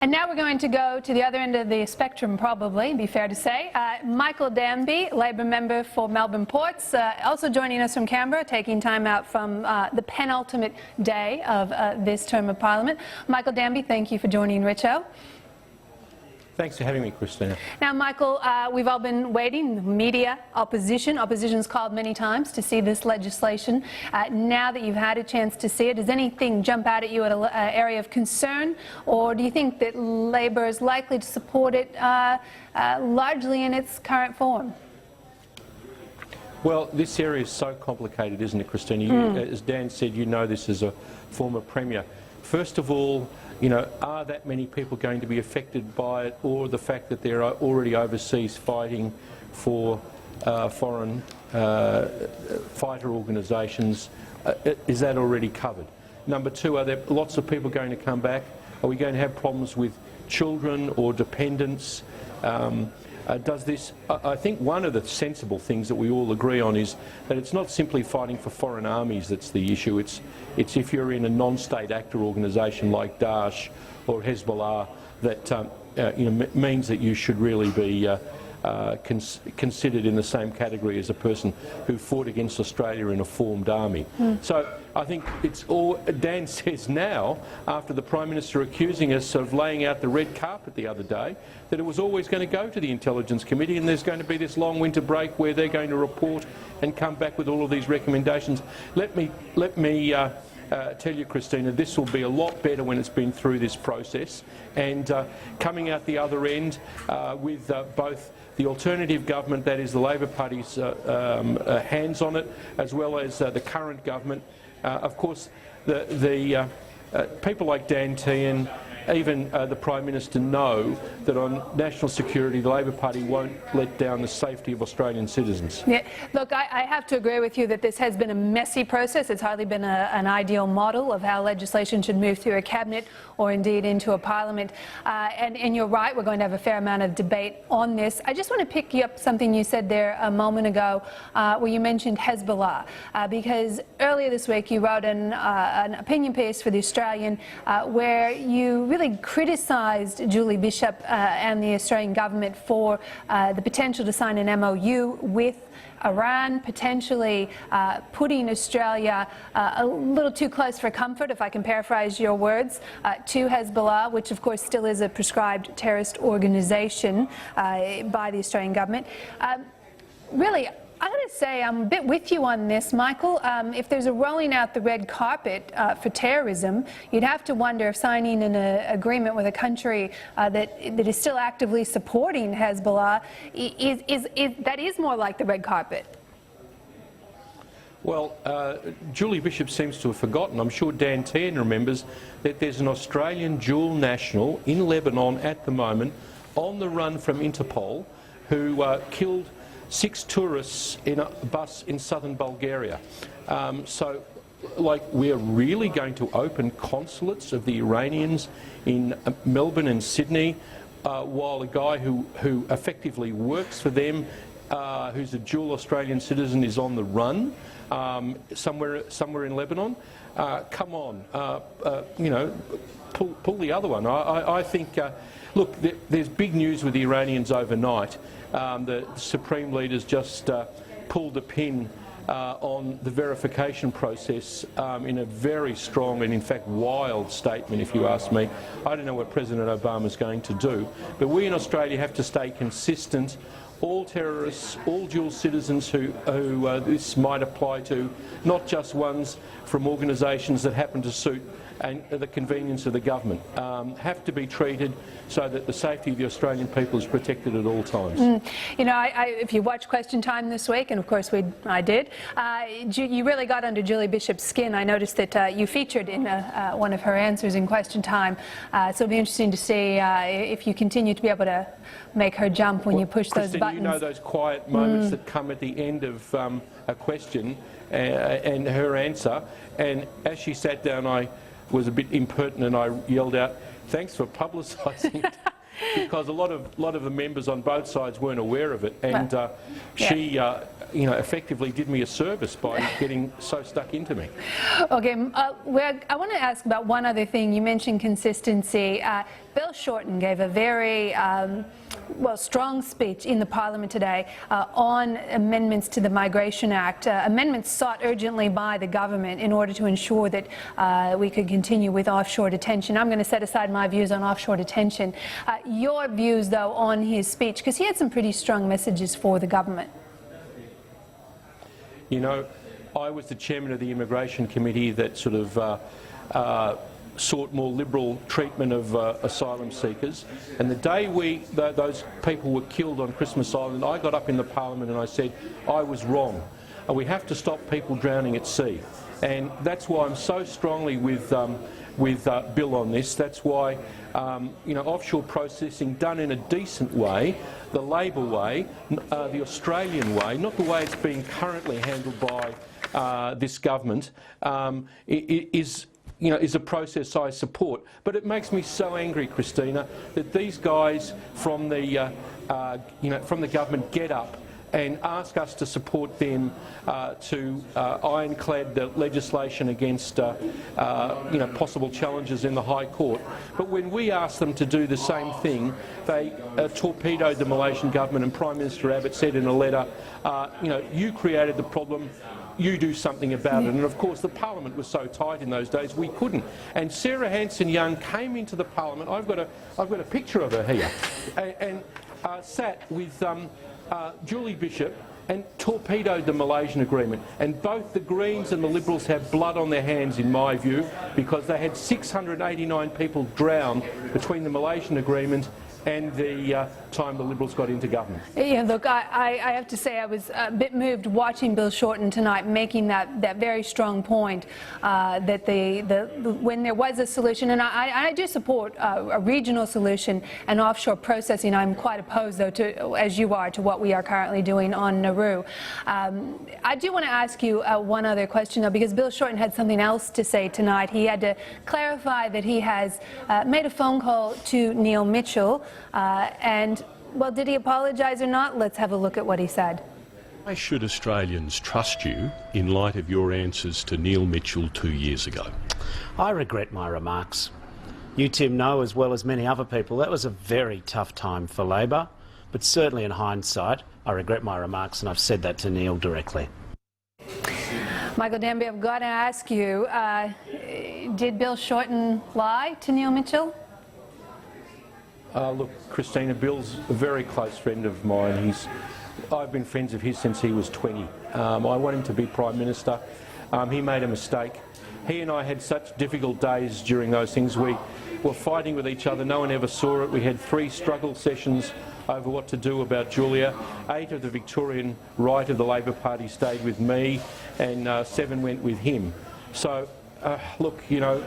And now we're going to go to the other end of the spectrum, probably, be fair to say. Michael Danby, Labor member for Melbourne Ports, also joining us from Canberra, taking time out from the penultimate day of this term of Parliament. Michael Danby, thank you for joining Richo. Thanks for having me, Christina. Now, Michael, we've all been waiting, media, opposition's called many times to see this legislation. Now that you've had a chance to see it, does anything jump out at you at an area of concern, or do you think that Labor is likely to support it largely in its current form? Well, this area is so complicated, isn't it, Christina? As Dan said, you know this as a former Premier. First of all, you know, are that many people going to be affected by it, or the fact that they're already overseas fighting for foreign fighter organisations, is that already covered? Number two, are there lots of people going to come back? Are we going to have problems with children or dependents? Does this? I think one of the sensible things that we all agree on is that it's not simply fighting for foreign armies that's the issue. It's if you're in a non-state actor organisation like Daesh or Hezbollah, that means that you should really be considered in the same category as a person who fought against Australia in a formed army. So I think it's all Dan says now, after the Prime Minister accusing us of laying out the red carpet the other day, that it was always going to go to the Intelligence Committee, and there's going to be this long winter break where they're going to report and come back with all of these recommendations. Let me tell you, Christina, this will be a lot better when it's been through this process, and coming out the other end with both the alternative government, that is the Labor Party's hands on it, as well as the current government. Of course, the people like Dan Tehan, even the Prime Minister, know that on national security the Labor Party won't let down the safety of Australian citizens. Yeah, look, I have to agree with you that this has been a messy process. It's hardly been an ideal model of how legislation should move through a cabinet or indeed into a parliament. And you're right, we're going to have a fair amount of debate on this. I just want to pick you up something you said there a moment ago where you mentioned Hezbollah, because earlier this week you wrote an opinion piece for The Australian where you really criticised Julie Bishop and the Australian government for the potential to sign an MOU with Iran, potentially putting Australia a little too close for comfort, if I can paraphrase your words, to Hezbollah, which of course still is a prescribed terrorist organisation by the Australian government. Really, I got to say, I'm a bit with you on this, Michael. If there's a rolling out the red carpet for terrorism, you'd have to wonder if signing an agreement with a country that is still actively supporting Hezbollah that is more like the red carpet. Well, Julie Bishop seems to have forgotten, I'm sure Dan Tehan remembers, that there's an Australian dual national in Lebanon at the moment on the run from Interpol who killed 6 tourists in a bus in southern Bulgaria. So, like, we're really going to open consulates of the Iranians in Melbourne and Sydney, while a guy who effectively works for them, who's a dual Australian citizen, is on the run somewhere in Lebanon. Come on, you know, pull the other one. I think, look, there's big news with the Iranians overnight. The Supreme Leaders just pulled a pin on the verification process in a very strong and in fact wild statement, if you ask me. I don't know what President Obama's going to do, but we in Australia have to stay consistent. All terrorists, all dual citizens who this might apply to, not just ones from organisations that happen to suit and the convenience of the government, have to be treated so that the safety of the Australian people is protected at all times. You know, if you watched Question Time this week, and of course I did, you really got under Julie Bishop's skin. I noticed that you featured in one of her answers in Question Time, so it'll be interesting to see if you continue to be able to make her jump when you push those buttons. You know those quiet moments that come at the end of a question and her answer, and as she sat down I was a bit impertinent. I yelled out, "Thanks for publicising it," because a lot of the members on both sides weren't aware of it, and she you know, effectively did me a service by getting so stuck into me. Okay, I want to ask about one other thing. You mentioned consistency. Bill Shorten gave a very strong speech in the Parliament today on amendments to the Migration Act, amendments sought urgently by the government in order to ensure that we could continue with offshore detention. I'm going to set aside my views on offshore detention. Your views, though, on his speech, because he had some pretty strong messages for the government. You know, I was the chairman of the Immigration Committee that sort of sought more liberal treatment of asylum seekers. And the day those people were killed on Christmas Island, I got up in the Parliament and I said, I was wrong. We have to stop people drowning at sea. And that's why I'm so strongly with Bill on this. That's why, you know, offshore processing done in a decent way, the Labor way, the Australian way, not the way it's being currently handled by this government, is a process I support. But it makes me so angry, Christina, that these guys from the from the government get up and ask us to support them to ironclad the legislation against possible challenges in the High Court. But when we asked them to do the same thing, they torpedoed the Malaysian government, and Prime Minister Abbott said in a letter, you created the problem, you do something about it. And of course the Parliament was so tight in those days we couldn't. And Sarah Hanson-Young came into the Parliament, I've got a picture of her here, and sat with Julie Bishop and torpedoed the Malaysian agreement. And both the Greens and the Liberals have blood on their hands, in my view, because they had 689 people drown between the Malaysian agreement and the time the Liberals got into government. Yeah, look, I have to say I was a bit moved watching Bill Shorten tonight making that very strong point that when there was a solution, and I do support a regional solution and offshore processing. I'm quite opposed, though, to, as you are, to what we are currently doing on Nauru. I do want to ask you one other question, though, because Bill Shorten had something else to say tonight. He had to clarify that he has made a phone call to Neil Mitchell, and, well, did he apologise or not? Let's have a look at what he said. Why should Australians trust you in light of your answers to Neil Mitchell 2 years ago? I regret my remarks. You, Tim, know as well as many other people that was a very tough time for Labor, but certainly in hindsight, I regret my remarks, and I've said that to Neil directly. Michael Danby, I've got to ask you, did Bill Shorten lie to Neil Mitchell? Look, Christina, Bill's a very close friend of mine. I've been friends of his since he was 20. I want him to be Prime Minister. He made a mistake. He and I had such difficult days during those things. We were fighting with each other. No one ever saw it. We had 3 struggle sessions over what to do about Julia. 8 of the Victorian right of the Labor Party stayed with me, and 7 went with him. So, look, you know,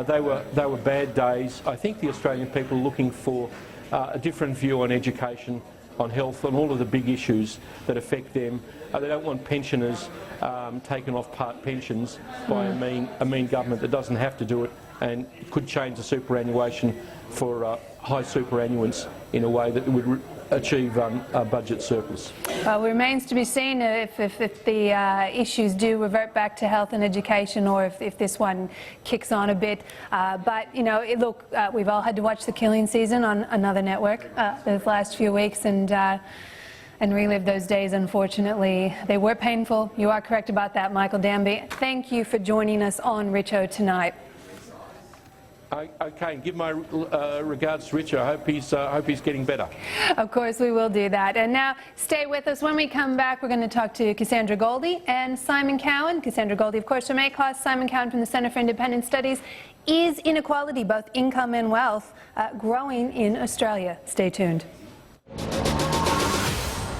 they were bad days. I think the Australian people are looking for a different view on education, on health, on all of the big issues that affect them. They don't want pensioners taken off part pensions by a mean government that doesn't have to do it and could change the superannuation for high superannuants in a way that would achieve a budget surplus. Well, it remains to be seen if the issues do revert back to health and education, or if this one kicks on a bit. But, you know, look, we've all had to watch the killing season on another network those last few weeks and relive those days, unfortunately. They were painful. You are correct about that, Michael Danby. Thank you for joining us on Richo tonight. Okay, give my regards to Richo. I hope he's getting better. Of course, we will do that. And now, stay with us. When we come back, we're going to talk to Cassandra Goldie and Simon Cowan. Cassandra Goldie, of course, from ACOS. Simon Cowan from the Centre for Independent Studies. Is inequality, both income and wealth, growing in Australia? Stay tuned.